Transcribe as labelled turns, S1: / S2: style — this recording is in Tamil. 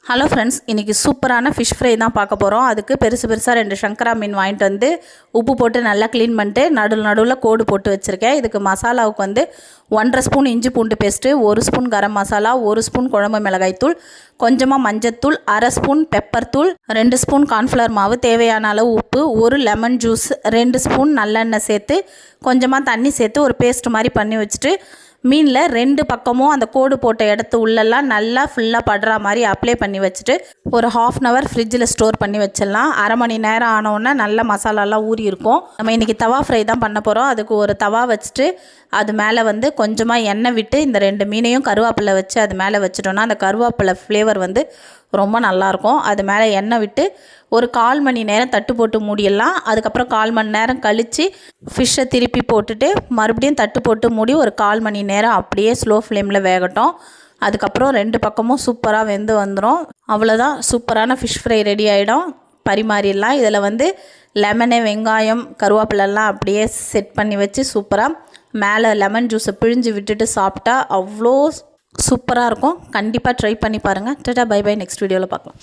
S1: ஹலோ ஃப்ரெண்ட்ஸ், இன்றைக்கி சூப்பரான ஃபிஷ் ஃப்ரை தான் பார்க்க போகிறோம். அதுக்கு பெருசு பெருசாக 2 சங்கரா மீன் வாங்கிட்டு வந்து உப்பு போட்டு நல்லா க்ளீன் பண்ணிட்டு நடுவில் கோடு போட்டு வச்சுருக்கேன். இதுக்கு மசாலாவுக்கு வந்து 1.5 ஸ்பூன் இஞ்சி பூண்டு paste, 1 spoon garam masala, 1 spoon குழம்பு மிளகாய்த்தூள், கொஞ்சமாக மஞ்சத்தூள், 1/2 ஸ்பூன் பெப்பர் தூள், 2 ஸ்பூன் கார்ன்ஃப்ளவர் மாவு, தேவையான அளவு உப்பு, 1 லெமன் ஜூஸ், 2 ஸ்பூன் நல்லெண்ணெய் சேர்த்து கொஞ்சமாக தண்ணி சேர்த்து ஒரு பேஸ்ட் மாதிரி பண்ணி வச்சுட்டு மீனில் 2 பக்கமும் அந்த கோடு போட்ட இடத்து உள்ளெல்லாம் நல்லா ஃபுல்லாக படுற மாதிரி அப்ளை பண்ணி வச்சுட்டு ஒரு 1/2 அன் ஹவர் ஃப்ரிட்ஜில் ஸ்டோர் பண்ணி வச்சிடலாம். அரை மணி நேரம் ஆனோடனே நல்ல மசாலாலாம் ஊறி இருக்கும். நம்ம இன்றைக்கி தவா ஃப்ரை தான் பண்ண போகிறோம். அதுக்கு ஒரு தவா வச்சுட்டு அது மேலே வந்து கொஞ்சமாக எண்ணெய் விட்டு இந்த 2 மீனையும் கருவேப்பிலை வச்சு அது மேலே வச்சிட்டோன்னா அந்த கருவேப்பிலை ஃப்ளேவர் வந்து ரொம்ப நல்லாயிருக்கும். அது மேலே எண்ணெய் விட்டு ஒரு 1/4 மணி நேரம் தட்டு போட்டு மூடிடலாம். அதுக்கப்புறம் 1/4 மணி நேரம் கழித்து ஃபிஷ்ஷை திருப்பி போட்டுட்டு மறுபடியும் தட்டு போட்டு மூடி ஒரு 1/4 மணி நேரம் அப்படியே ஸ்லோ ஃப்ளேமில் வேகட்டும். அதுக்கப்புறம் 2 பக்கமும் சூப்பராக வெந்து வந்துடும். அவ்வளோதான், சூப்பரான ஃபிஷ் ஃப்ரை ரெடி ஆகிடும். பரிமாறிடலாம். இதில் வந்து லெமனு, வெங்காயம், கருவேப்பிலெல்லாம் அப்படியே செட் பண்ணி வச்சு சூப்பராக மேலே லெமன் ஜூஸை பிழிஞ்சு விட்டுட்டு சாப்பிட்டா அவ்வளோ சூப்பராக இருக்கும். கண்டிப்பாக ட்ரை பண்ணி பாருங்கள். Tata, by by. நெக்ஸ்ட் வீடியோவில் பார்க்கலாம்.